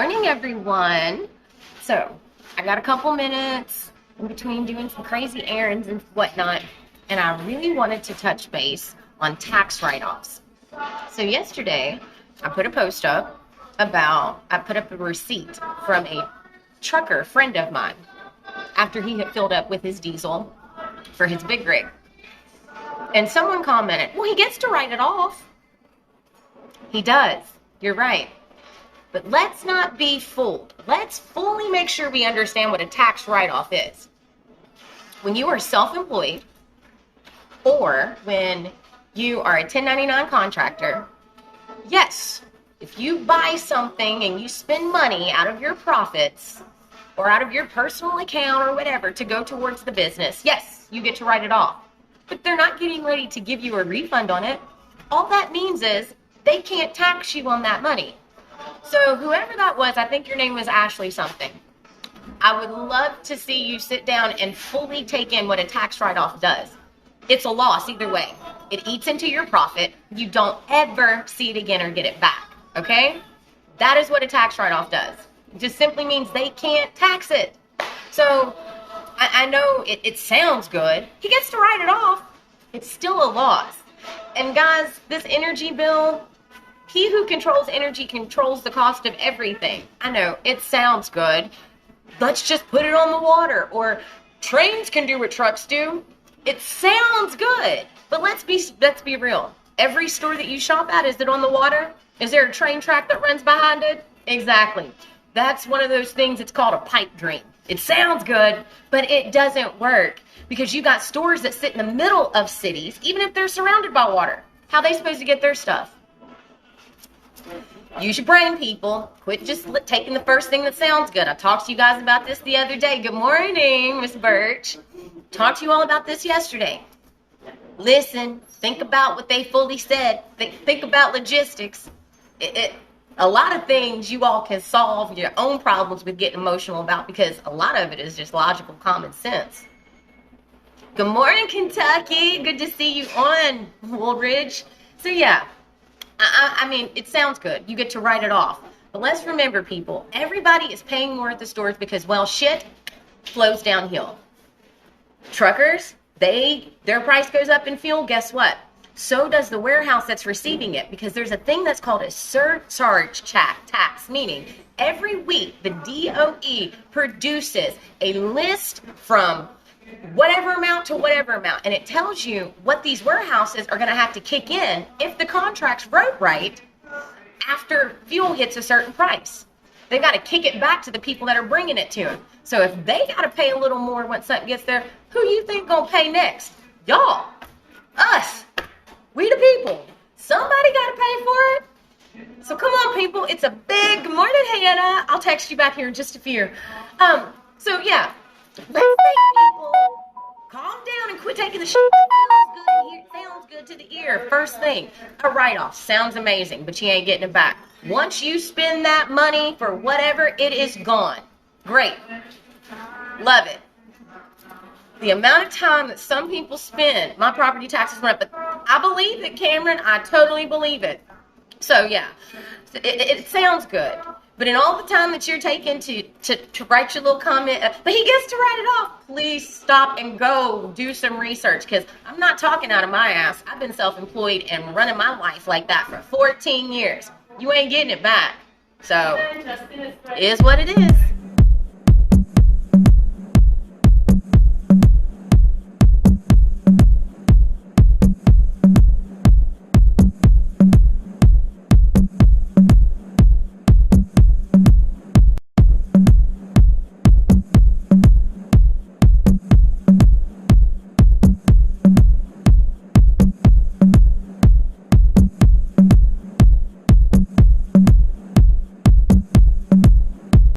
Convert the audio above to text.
morning, everyone. So I got a couple minutes in between doing some crazy errands and whatnot, and I really wanted to touch base on tax write-offs. So yesterday, I put a post up I put up a receipt from a trucker friend of mine after he had filled up with his diesel for his big rig. And someone commented, well, he gets to write it off. He does. You're right. But let's not be fooled. Let's fully make sure we understand what a tax write-off is. When you are self-employed or when you are a 1099 contractor, yes, if you buy something and you spend money out of your profits or out of your personal account or whatever to go towards the business, yes, you get to write it off. But they're not getting ready to give you a refund on it. All that means is they can't tax you on that money. So whoever that was, I think your name was Ashley something. I would love to see you sit down and fully take in what a tax write-off does. It's a loss either way. It eats into your profit. You don't ever see it again or get it back, okay? That is what a tax write-off does. It just simply means they can't tax it. So I know it sounds good. He gets to write it off. It's still a loss. And guys, this energy bill, he who controls energy controls the cost of everything. I know, it sounds good. Let's just put it on the water. Or trains can do what trucks do. It sounds good. But let's be real. Every store that you shop at, is it on the water? Is there a train track that runs behind it? Exactly. That's one of those things, it's called a pipe dream. It sounds good, but it doesn't work because you got stores that sit in the middle of cities, even if they're surrounded by water. How are they supposed to get their stuff? Use your brain, people. Quit just taking the first thing that sounds good. I talked to you guys about this the other day. Good morning, Miss Birch. Talked to you all about this yesterday. Listen, think about what they fully said. Think about logistics. A lot of things you all can solve your own problems with getting emotional about because a lot of it is just logical common sense. Good morning, Kentucky. Good to see you on, Woolridge. So yeah, I mean, it sounds good. You get to write it off. But let's remember, people, everybody is paying more at the stores because, well, shit flows downhill. Truckers, their price goes up in fuel. Guess what? So does the warehouse that's receiving it because there's a thing that's called a surcharge tax, meaning every week the DOE produces a list from whatever amount to whatever amount, and it tells you what these warehouses are going to have to kick in if the contract's wrote right after fuel hits a certain price. They've got to kick it back to the people that are bringing it to them. So if they got to pay a little more when something gets there, who you think going to pay next? Y'all. Us. We the people. Somebody got to pay for it. So come on, people. It's a big good morning, Hannah. I'll text you back here in just a few. So yeah. Let's think, people. Calm down and quit taking the shit that sounds good to the ear. First thing, a write-off sounds amazing, but you ain't getting it back. Once you spend that money for whatever, it is gone. Great. Love it. The amount of time that some people spend, my property taxes went up, but I believe it, Cameron. I totally believe it. So yeah, it sounds good. But in all the time that you're taking to write your little comment, but he gets to write it off, please stop and go do some research because I'm not talking out of my ass. I've been self-employed and running my life like that for 14 years. You ain't getting it back. So, it is what it is.